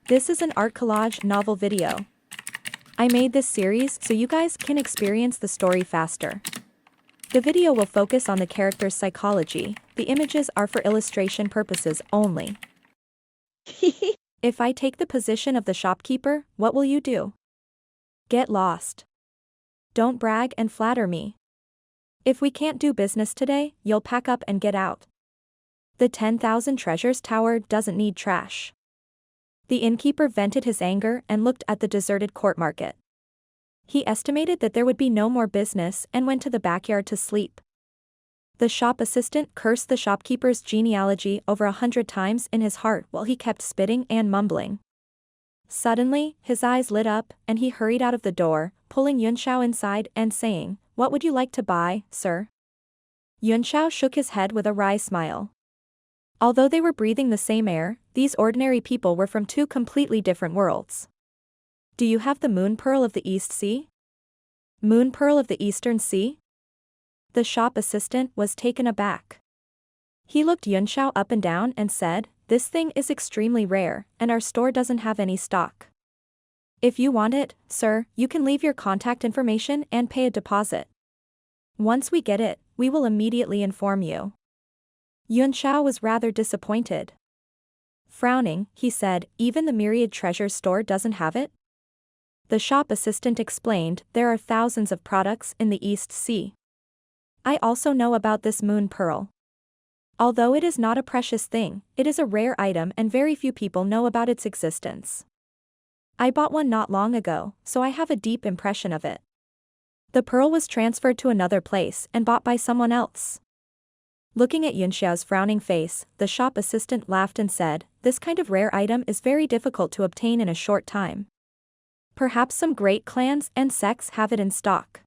This is an art collage novel video. I made this series so you guys can experience the story faster. The video will focus on the character's psychology, the images are for illustration purposes only. If I take the position of the shopkeeper, what will you do? Get lost. Don't brag and flatter me. If we can't do business today, you'll pack up and get out. The 10,000 treasures tower doesn't need trash. The innkeeper vented his anger and looked at the deserted court market. He estimated that there would be no more business and went to the backyard to sleep. The shop assistant cursed the shopkeeper's genealogy over 100 times in his heart while he kept spitting and mumbling. Suddenly, his eyes lit up and he hurried out of the door, pulling Yunxiao inside and saying, "What would you like to buy, sir?" Yunxiao shook his head with a wry smile. Although they were breathing the same air, these ordinary people were from two completely different worlds. Do you have the moon pearl of the East Sea? Moon pearl of the Eastern Sea? The shop assistant was taken aback. He looked Yunxiao up and down and said, "This thing is extremely rare, and our store doesn't have any stock. If you want it, sir, you can leave your contact information and pay a deposit. Once we get it, we will immediately inform you." Yunxiao was rather disappointed. Frowning, he said, "Even the Myriad Treasures store doesn't have it?" The shop assistant explained, "There are thousands of products in the East Sea. I also know about this moon pearl. Although it is not a precious thing, it is a rare item and very few people know about its existence. I bought one not long ago, so I have a deep impression of it. The pearl was transferred to another place and bought by someone else." Looking at Yunxiao's frowning face, the shop assistant laughed and said, "This kind of rare item is very difficult to obtain in a short time. Perhaps some great clans and sects have it in stock.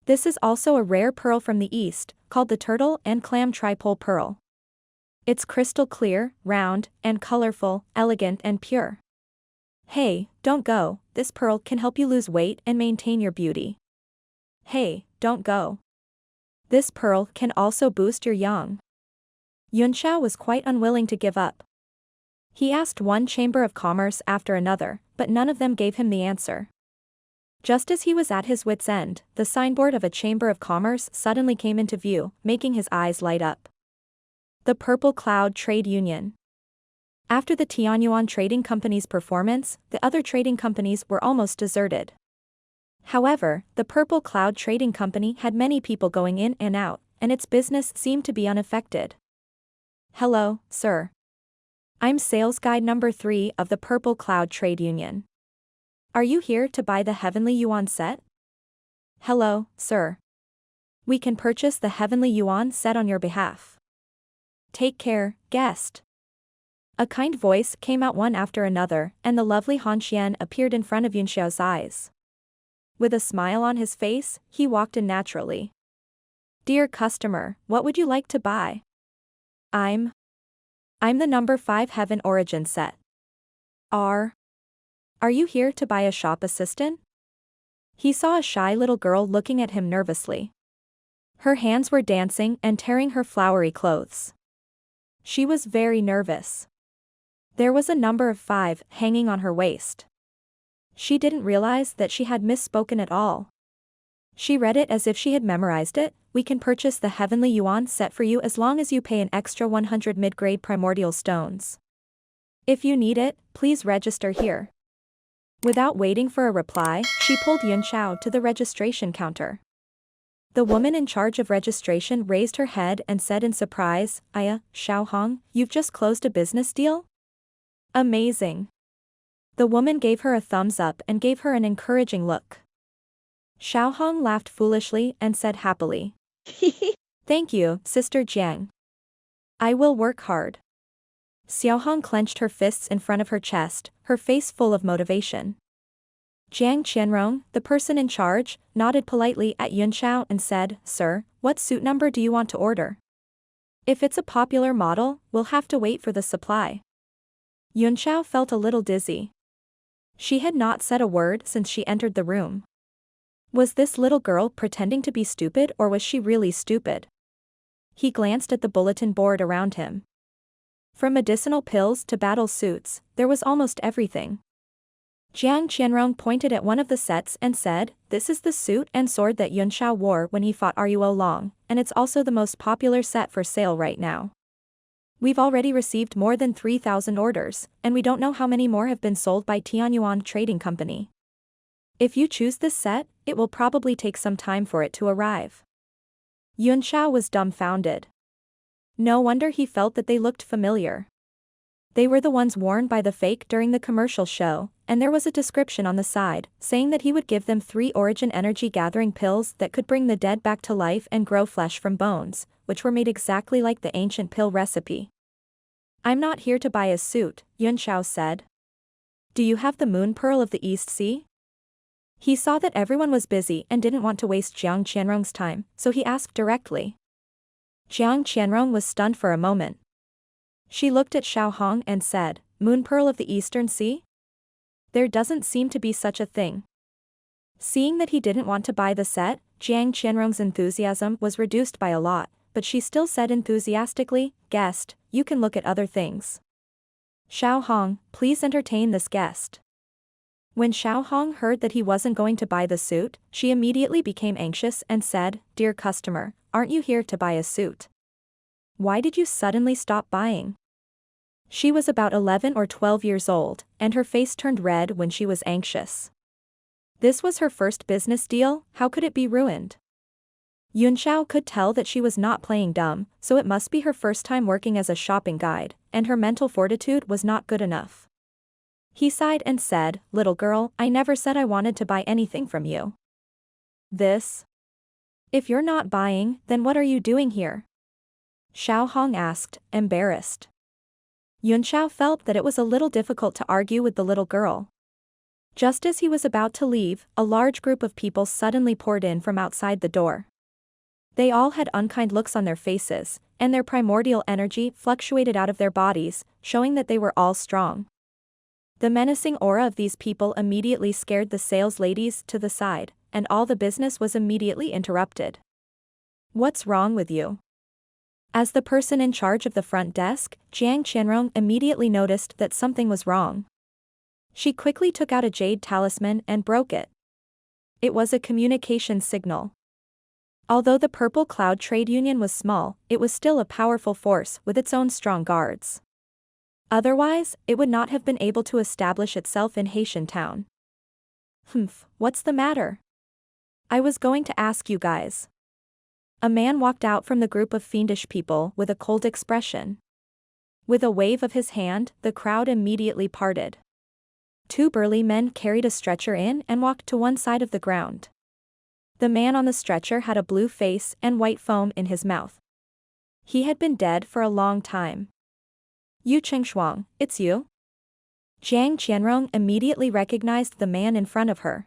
This is also a rare pearl from the East, called the turtle and clam tripole pearl. It's crystal clear, round, and colorful, elegant and pure. Hey, don't go, this pearl can help you lose weight and maintain your beauty. Hey, don't go. This pearl can also boost your yang." Yunxiao was quite unwilling to give up. He asked one chamber of commerce after another, but none of them gave him the answer. Just as he was at his wit's end, the signboard of a chamber of commerce suddenly came into view, making his eyes light up. The Purple Cloud Trade Union. After the Tianyuan Trading Company's performance, the other trading companies were almost deserted. However, the Purple Cloud Trading Company had many people going in and out, and its business seemed to be unaffected. "Hello, sir. I'm sales guide number 3 of the Purple Cloud Trade Union. Are you here to buy the Heavenly Yuan set?" "Hello, sir. We can purchase the Heavenly Yuan set on your behalf. Take care, guest." A kind voice came out one after another, and the lovely Han Xian appeared in front of Yunxiao's eyes. With a smile on his face, he walked in naturally. "Dear customer, what would you like to buy?" I'm the number 5 Heaven Origin set. Are you here to buy a shop assistant?" He saw a shy little girl looking at him nervously. Her hands were dancing and tearing her flowery clothes. She was very nervous. There was a number of 5 hanging on her waist. She didn't realize that she had misspoken at all. She read it as if she had memorized it. "We can purchase the Heavenly Yuan set for you as long as you pay an extra 100 mid-grade primordial stones. If you need it, please register here." Without waiting for a reply, she pulled Yunxiao to the registration counter. The woman in charge of registration raised her head and said in surprise, Xiaohong, you've just closed a business deal? Amazing." The woman gave her a thumbs up and gave her an encouraging look. Xiaohong laughed foolishly and said happily, "Thank you, Sister Jiang. I will work hard." Xiaohong clenched her fists in front of her chest, her face full of motivation. Jiang Qianrong, the person in charge, nodded politely at Yunxiao and said, "Sir, what suit number do you want to order? If it's a popular model, we'll have to wait for the supply." Yunxiao felt a little dizzy. She had not said a word since she entered the room. Was this little girl pretending to be stupid or was she really stupid? He glanced at the bulletin board around him. From medicinal pills to battle suits, there was almost everything. Jiang Qianrong pointed at one of the sets and said, "This is the suit and sword that Yun Shao wore when he fought Ruo Long, and it's also the most popular set for sale right now. We've already received more than 3,000 orders, and we don't know how many more have been sold by Tianyuan Trading Company. If you choose this set, it will probably take some time for it to arrive." Yun Shao was dumbfounded. No wonder he felt that they looked familiar. They were the ones worn by the fake during the commercial show, and there was a description on the side, saying that he would give them 3 origin energy gathering pills that could bring the dead back to life and grow flesh from bones, which were made exactly like the ancient pill recipe. "I'm not here to buy a suit," Yun Shao said. "Do you have the moon pearl of the East Sea?" He saw that everyone was busy and didn't want to waste Jiang Qianrong's time, so he asked directly. Jiang Qianrong was stunned for a moment. She looked at Xiao Hong and said, "Moon pearl of the Eastern Sea? There doesn't seem to be such a thing." Seeing that he didn't want to buy the set, Jiang Qianrong's enthusiasm was reduced by a lot, but she still said enthusiastically, "Guest, you can look at other things. Xiao Hong, please entertain this guest." When Xiao Hong heard that he wasn't going to buy the suit, she immediately became anxious and said, "Dear customer, aren't you here to buy a suit? Why did you suddenly stop buying?" She was about 11 or 12 years old, and her face turned red when she was anxious. This was her first business deal, how could it be ruined? Yun Shao could tell that she was not playing dumb, so it must be her first time working as a shopping guide, and her mental fortitude was not good enough. He sighed and said, "Little girl, I never said I wanted to buy anything from you. This? If you're not buying, then what are you doing here?" Xiao Hong asked, embarrassed. Yun Shao felt that it was a little difficult to argue with the little girl. Just as he was about to leave, a large group of people suddenly poured in from outside the door. They all had unkind looks on their faces, and their primordial energy fluctuated out of their bodies, showing that they were all strong. The menacing aura of these people immediately scared the sales ladies to the side, and all the business was immediately interrupted. "What's wrong with you?" As the person in charge of the front desk, Jiang Qianrong immediately noticed that something was wrong. She quickly took out a jade talisman and broke it. It was a communication signal. Although the Purple Cloud Trade Union was small, it was still a powerful force with its own strong guards. Otherwise, it would not have been able to establish itself in Haitian Town. What's the matter? I was going to ask you guys." A man walked out from the group of fiendish people with a cold expression. With a wave of his hand, the crowd immediately parted. 2 burly men carried a stretcher in and walked to one side of the ground. The man on the stretcher had a blue face and white foam in his mouth. He had been dead for a long time. "Yu Chengshuang, it's you?" Jiang Qianrong immediately recognized the man in front of her.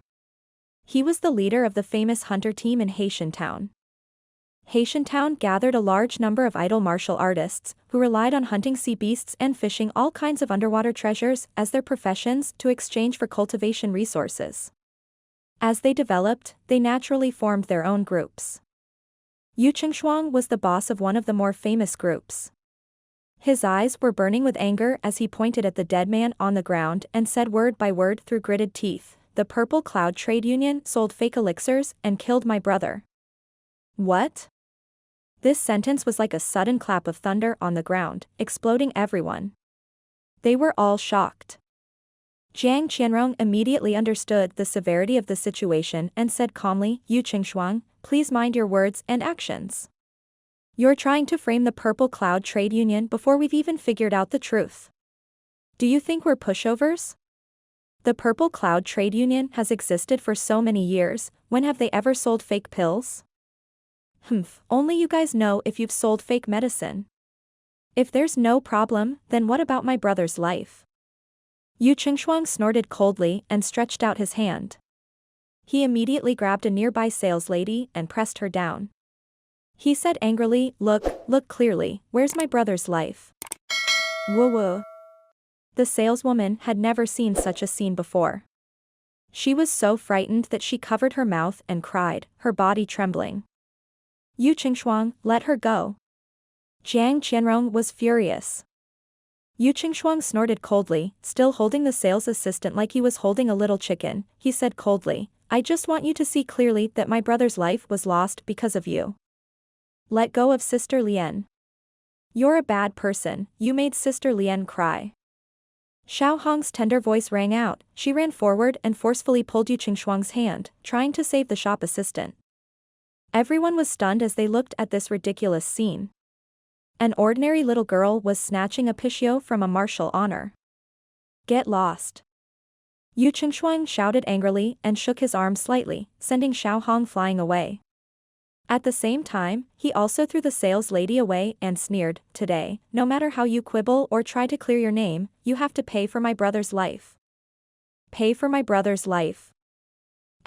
He was the leader of the famous hunter team in Haitian Town. Haitian Town gathered a large number of idle martial artists, who relied on hunting sea beasts and fishing all kinds of underwater treasures as their professions to exchange for cultivation resources. As they developed, they naturally formed their own groups. Yu Chengshuang was the boss of one of the more famous groups. His eyes were burning with anger as he pointed at the dead man on the ground and said word by word through gritted teeth, "The Purple Cloud Trade Union sold fake elixirs and killed my brother." What? This sentence was like a sudden clap of thunder on the ground, exploding everyone. They were all shocked. Jiang Qianrong immediately understood the severity of the situation and said calmly, "Yu Chengshuang, please mind your words and actions. You're trying to frame the Purple Cloud Trade Union before we've even figured out the truth. Do you think we're pushovers? The Purple Cloud Trade Union has existed for so many years, when have they ever sold fake pills? Only you guys know if you've sold fake medicine. If there's no problem, then what about my brother's life?" Yu Chengshuang snorted coldly and stretched out his hand. He immediately grabbed a nearby sales lady and pressed her down. He said angrily, Look clearly, where's my brother's life?" Woo. The saleswoman had never seen such a scene before. She was so frightened that she covered her mouth and cried, her body trembling. "Yu Chengshuang, let her go." Jiang Qianrong was furious. Yu Qingshuang snorted coldly, still holding the sales assistant like he was holding a little chicken. He said coldly, I just want you to see clearly that my brother's life was lost because of you. Let go of Sister Lian. You're a bad person, you made Sister Lian cry. Xiao Hong's tender voice rang out. She ran forward and forcefully pulled Yu Qingshuang's hand, trying to save the shop assistant. Everyone was stunned as they looked at this ridiculous scene. An ordinary little girl was snatching a pishio from a martial honor. Get lost. Yu Qingshuang shouted angrily and shook his arm slightly, sending Xiao Hong flying away. At the same time, he also threw the sales lady away and sneered, Today, no matter how you quibble or try to clear your name, you have to pay for my brother's life. Pay for my brother's life.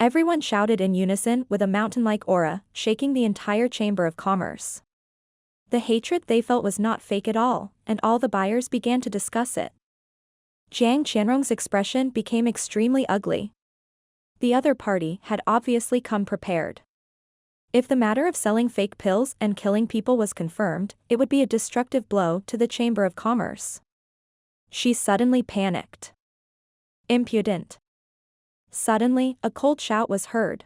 Everyone shouted in unison with a mountain-like aura, shaking the entire Chamber of Commerce. The hatred they felt was not fake at all, and all the buyers began to discuss it. Jiang Qianrong's expression became extremely ugly. The other party had obviously come prepared. If the matter of selling fake pills and killing people was confirmed, it would be a destructive blow to the Chamber of Commerce. She suddenly panicked. Impudent. Suddenly, a cold shout was heard.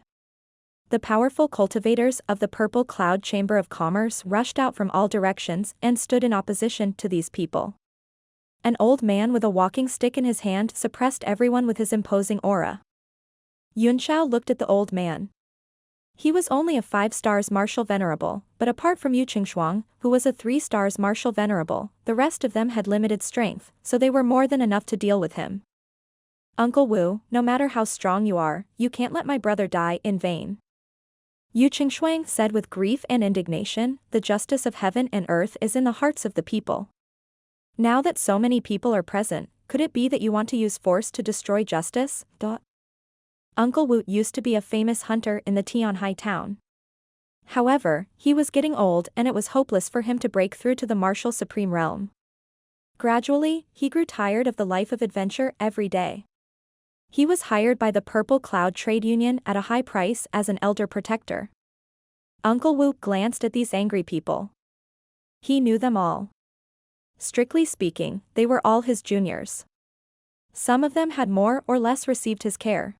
The powerful cultivators of the Purple Cloud Chamber of Commerce rushed out from all directions and stood in opposition to these people. An old man with a walking stick in his hand suppressed everyone with his imposing aura. Yunxiao looked at the old man. He was only a 5 stars martial venerable, but apart from Yu Qingshuang, who was a 3 stars martial venerable, the rest of them had limited strength, so they were more than enough to deal with him. Uncle Wu, no matter how strong you are, you can't let my brother die in vain. Yu Qingshuang said with grief and indignation, the justice of heaven and earth is in the hearts of the people. Now that so many people are present, could it be that you want to use force to destroy justice? Uncle Wu used to be a famous hunter in the Tianhai town. However, he was getting old and it was hopeless for him to break through to the martial supreme realm. Gradually, he grew tired of the life of adventure every day. He was hired by the Purple Cloud Trade Union at a high price as an elder protector. Uncle Wu glanced at these angry people. He knew them all. Strictly speaking, they were all his juniors. Some of them had more or less received his care.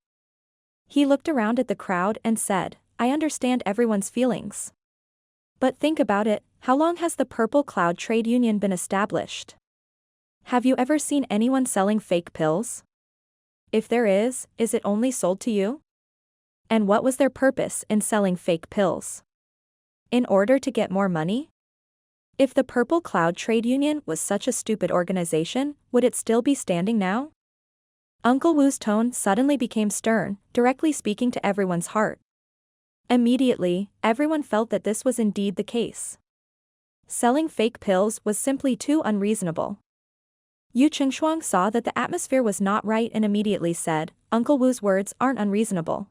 He looked around at the crowd and said, I understand everyone's feelings. But think about it, how long has the Purple Cloud Trade Union been established? Have you ever seen anyone selling fake pills? If there is it only sold to you? And what was their purpose in selling fake pills? In order to get more money? If the Purple Cloud Trade Union was such a stupid organization, would it still be standing now? Uncle Wu's tone suddenly became stern, directly speaking to everyone's heart. Immediately, everyone felt that this was indeed the case. Selling fake pills was simply too unreasonable. Yu Qingshuang saw that the atmosphere was not right and immediately said, Uncle Wu's words aren't unreasonable.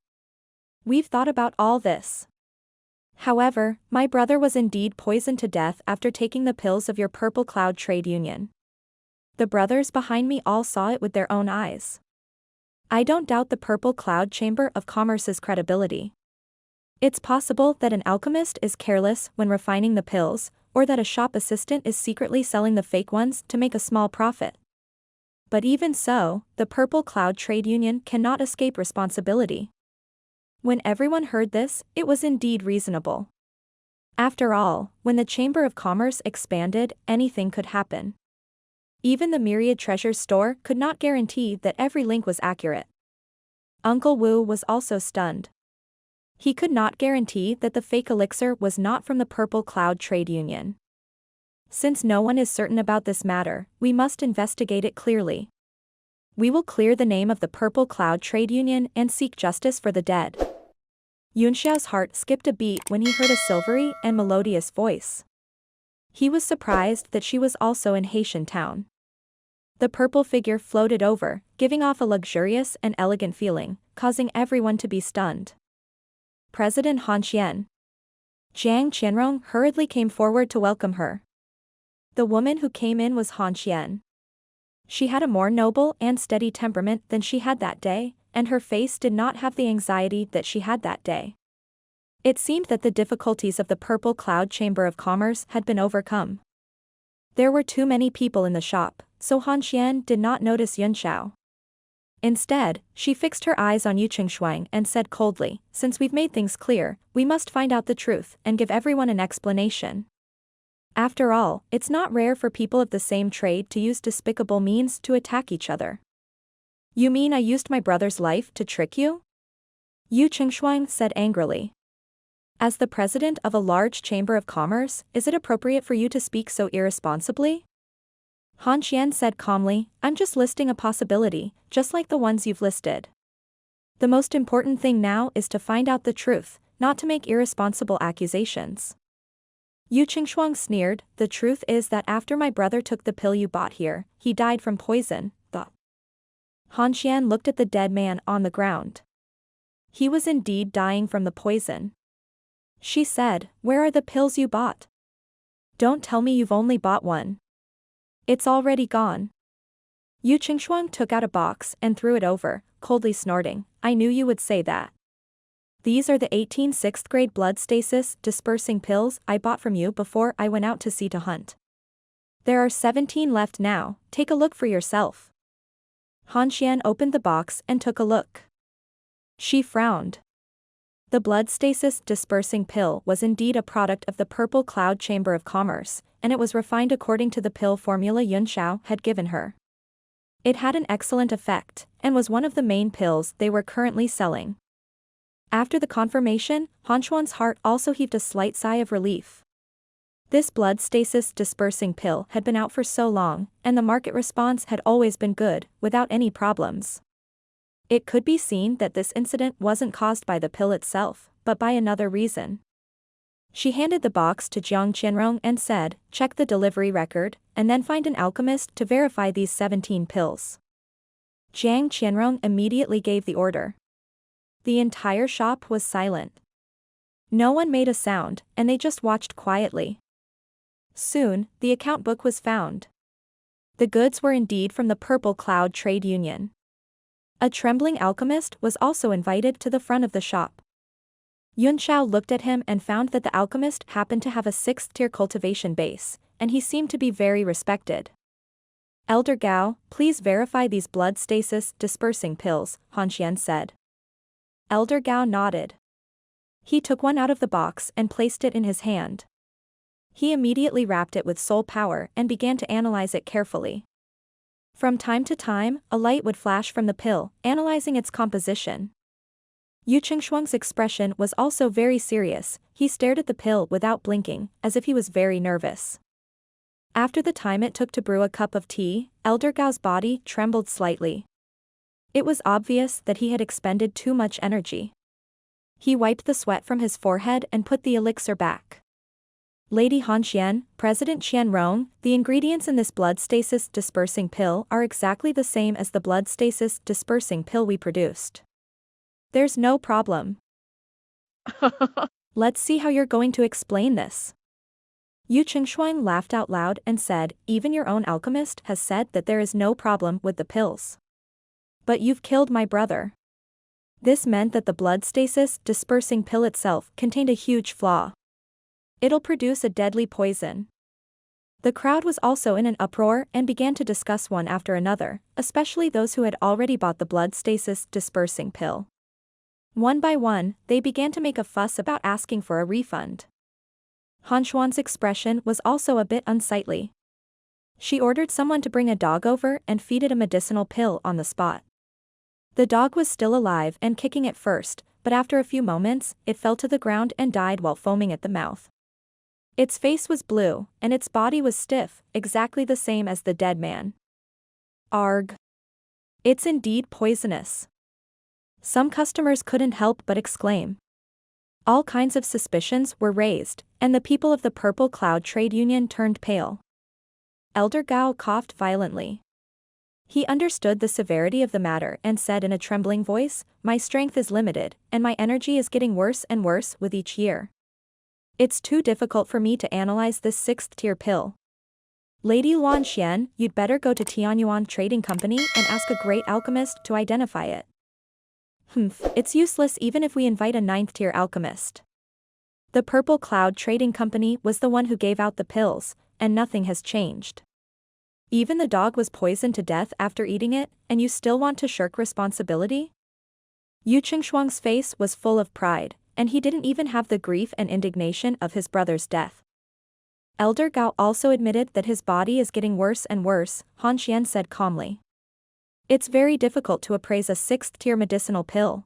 We've thought about all this. However, my brother was indeed poisoned to death after taking the pills of your Purple Cloud Trade Union. The brothers behind me all saw it with their own eyes. I don't doubt the Purple Cloud Chamber of Commerce's credibility. It's possible that an alchemist is careless when refining the pills, or that a shop assistant is secretly selling the fake ones to make a small profit. But even so, the Purple Cloud Trade Union cannot escape responsibility. When everyone heard this, it was indeed reasonable. After all, when the Chamber of Commerce expanded, anything could happen. Even the Myriad Treasures store could not guarantee that every link was accurate. Uncle Wu was also stunned. He could not guarantee that the fake elixir was not from the Purple Cloud Trade Union. Since no one is certain about this matter, we must investigate it clearly. We will clear the name of the Purple Cloud Trade Union and seek justice for the dead. Yunxiao's heart skipped a beat when he heard a silvery and melodious voice. He was surprised that she was also in Haitian town. The purple figure floated over, giving off a luxurious and elegant feeling, causing everyone to be stunned. President Han Xian. Jiang Qianrong hurriedly came forward to welcome her. The woman who came in was Han Xian. She had a more noble and steady temperament than she had that day, and her face did not have the anxiety that she had that day. It seemed that the difficulties of the Purple Cloud Chamber of Commerce had been overcome. There were too many people in the shop, so Han Xian did not notice Yun Xiao. Instead, she fixed her eyes on Yu Qingshuang and said coldly, "Since we've made things clear, we must find out the truth and give everyone an explanation. After all, it's not rare for people of the same trade to use despicable means to attack each other." "You mean I used my brother's life to trick you?" Yu Qingshuang said angrily. "As the president of a large chamber of commerce, is it appropriate for you to speak so irresponsibly?" Han Xian said calmly, "I'm just listing a possibility, just like the ones you've listed. The most important thing now is to find out the truth, not to make irresponsible accusations." Yu Qingshuang sneered, "The truth is that after my brother took the pill you bought here, he died from poison." Han Xian looked at the dead man on the ground. He was indeed dying from the poison. She said, "Where are the pills you bought? Don't tell me you've only bought one. It's already gone." Yu Qingshuang took out a box and threw it over, coldly snorting, "I knew you would say that. These are the 18 6th-grade blood stasis dispersing pills I bought from you before I went out to sea to hunt. There are 17 left now, take a look for yourself." Han Xian opened the box and took a look. She frowned. The blood stasis dispersing pill was indeed a product of the Purple Cloud Chamber of Commerce, and it was refined according to the pill formula Yun Xiao had given her. It had an excellent effect, and was one of the main pills they were currently selling. After the confirmation, Han Xuan's heart also heaved a slight sigh of relief. This blood stasis dispersing pill had been out for so long, and the market response had always been good, without any problems. It could be seen that this incident wasn't caused by the pill itself, but by another reason. She handed the box to Jiang Qianrong and said, "Check the delivery record, and then find an alchemist to verify these 17 pills." Jiang Qianrong immediately gave the order. The entire shop was silent. No one made a sound, and they just watched quietly. Soon, the account book was found. The goods were indeed from the Purple Cloud Trade Union. A trembling alchemist was also invited to the front of the shop. Yun Xiao looked at him and found that the alchemist happened to have a 6th-tier cultivation base, and he seemed to be very respected. "Elder Gao, please verify these blood stasis dispersing pills," Han Xian said. Elder Gao nodded. He took one out of the box and placed it in his hand. He immediately wrapped it with soul power and began to analyze it carefully. From time to time, a light would flash from the pill, analyzing its composition. Yu Qingshuang's expression was also very serious. He stared at the pill without blinking, as if he was very nervous. After the time it took to brew a cup of tea, Elder Gao's body trembled slightly. It was obvious that he had expended too much energy. He wiped the sweat from his forehead and put the elixir back. "Lady Han Xian, President Qianrong, the ingredients in this blood stasis dispersing pill are exactly the same as the blood stasis dispersing pill we produced. There's no problem." "Let's see how you're going to explain this." Yu Qingshuang laughed out loud and said, "Even your own alchemist has said that there is no problem with the pills. But you've killed my brother." This meant that the blood stasis dispersing pill itself contained a huge flaw. It'll produce a deadly poison. The crowd was also in an uproar and began to discuss one after another, especially those who had already bought the blood stasis dispersing pill. One by one, they began to make a fuss about asking for a refund. Han Xuan's expression was also a bit unsightly. She ordered someone to bring a dog over and feed it a medicinal pill on the spot. The dog was still alive and kicking at first, but after a few moments, it fell to the ground and died while foaming at the mouth. Its face was blue, and its body was stiff, exactly the same as the dead man. Arg! It's indeed poisonous. Some customers couldn't help but exclaim. All kinds of suspicions were raised, and the people of the Purple Cloud Trade Union turned pale. Elder Gao coughed violently. He understood the severity of the matter and said in a trembling voice, "My strength is limited, and my energy is getting worse and worse with each year. It's too difficult for me to analyze this 6th-tier pill. Lady Luan Xian, you'd better go to Tianyuan Trading Company and ask a great alchemist to identify it." It's useless even if we invite a 9th-tier alchemist. The Purple Cloud Trading Company was the one who gave out the pills, and nothing has changed. Even the dog was poisoned to death after eating it, and you still want to shirk responsibility? Yu Qingshuang's face was full of pride, and he didn't even have the grief and indignation of his brother's death. Elder Gao also admitted that his body is getting worse and worse, Han Xian said calmly. It's very difficult to appraise a 6th-tier medicinal pill.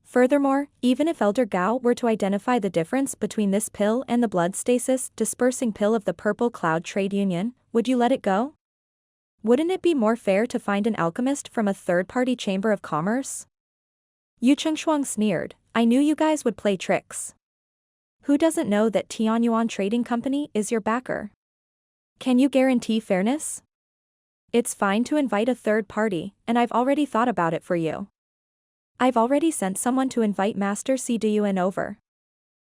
Furthermore, even if Elder Gao were to identify the difference between this pill and the blood stasis dispersing pill of the Purple Cloud Trade Union, would you let it go? Wouldn't it be more fair to find an alchemist from a third-party chamber of commerce? Yu Qingshuang sneered, I knew you guys would play tricks. Who doesn't know that Tianyuan Trading Company is your backer? Can you guarantee fairness? It's fine to invite a third party, and I've already thought about it for you. I've already sent someone to invite Master Si Deyuan over.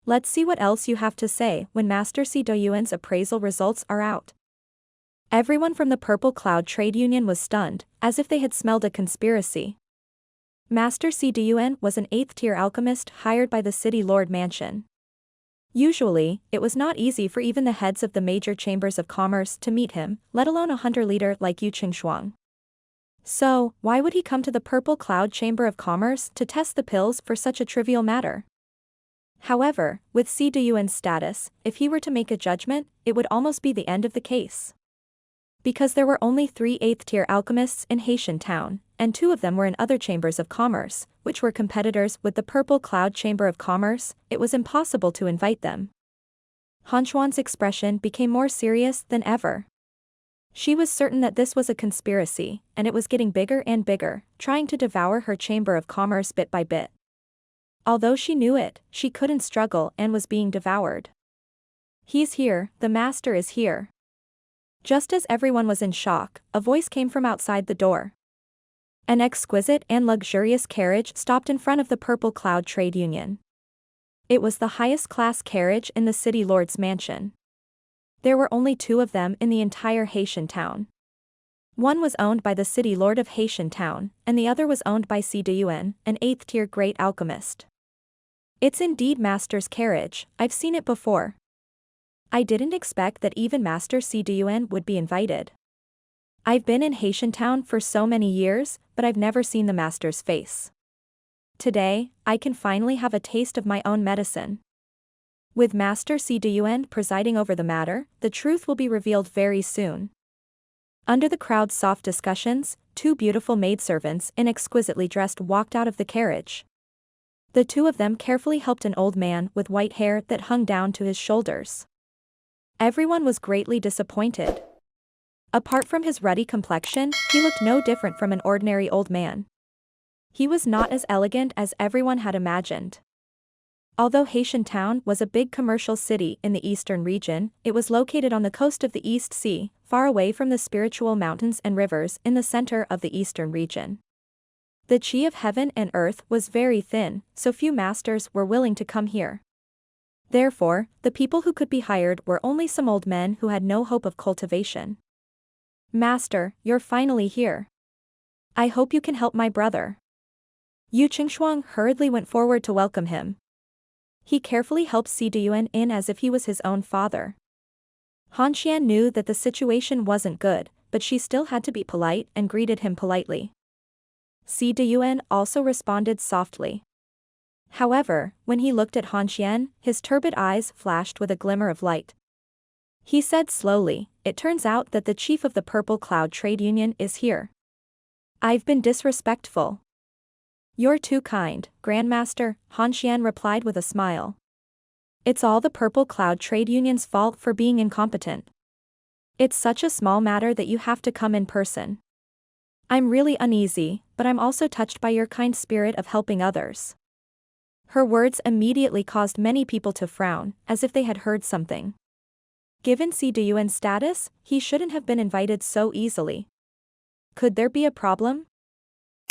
Let's see what else you have to say when Master Si Deyuan's appraisal results are out. Everyone from the Purple Cloud Trade Union was stunned, as if they had smelled a conspiracy. Master Si Deyuan was an 8th-tier alchemist hired by the City Lord Mansion. Usually, it was not easy for even the heads of the major chambers of commerce to meet him, let alone a hunter leader like Yu Qingshuang. So, why would he come to the Purple Cloud Chamber of Commerce to test the pills for such a trivial matter? However, with Si Deyuan's status, if he were to make a judgment, it would almost be the end of the case. Because there were only 3 8th-tier alchemists in Haitian Town, and 2 of them were in other chambers of commerce, which were competitors with the Purple Cloud Chamber of Commerce, it was impossible to invite them. Han Xuan's expression became more serious than ever. She was certain that this was a conspiracy, and it was getting bigger and bigger, trying to devour her chamber of commerce bit by bit. Although she knew it, she couldn't struggle and was being devoured. He's here, the master is here. Just as everyone was in shock, a voice came from outside the door. An exquisite and luxurious carriage stopped in front of the Purple Cloud Trade Union. It was the highest-class carriage in the City Lord's mansion. There were only 2 of them in the entire Haitian Town. One was owned by the City Lord of Haitian Town, and the other was owned by Si Deyuan, an 8th-tier great alchemist. It's indeed Master's carriage, I've seen it before. I didn't expect that even Master Si Deyuan would be invited. I've been in Haitian Town for so many years, but I've never seen the Master's face. Today, I can finally have a taste of my own medicine. With Master Si Deyuan presiding over the matter, the truth will be revealed very soon. Under the crowd's soft discussions, 2 beautiful maidservants and exquisitely dressed walked out of the carriage. The 2 of them carefully helped an old man with white hair that hung down to his shoulders. Everyone was greatly disappointed. Apart from his ruddy complexion, he looked no different from an ordinary old man. He was not as elegant as everyone had imagined. Although Haitian Town was a big commercial city in the eastern region, it was located on the coast of the East Sea, far away from the spiritual mountains and rivers in the center of the eastern region. The chi of heaven and earth was very thin, so few masters were willing to come here. Therefore, the people who could be hired were only some old men who had no hope of cultivation. Master, you're finally here. I hope you can help my brother. Yu Qingshuang hurriedly went forward to welcome him. He carefully helped Si Deyuan in as if he was his own father. Han Xian knew that the situation wasn't good, but she still had to be polite and greeted him politely. Si Deyuan also responded softly. However, when he looked at Han Xian, his turbid eyes flashed with a glimmer of light. He said slowly, it turns out that the chief of the Purple Cloud Trade Union is here. I've been disrespectful. You're too kind, Grandmaster, Han Xian replied with a smile. It's all the Purple Cloud Trade Union's fault for being incompetent. It's such a small matter that you have to come in person. I'm really uneasy, but I'm also touched by your kind spirit of helping others. Her words immediately caused many people to frown, as if they had heard something. Given Si Deyuan's status, he shouldn't have been invited so easily. Could there be a problem?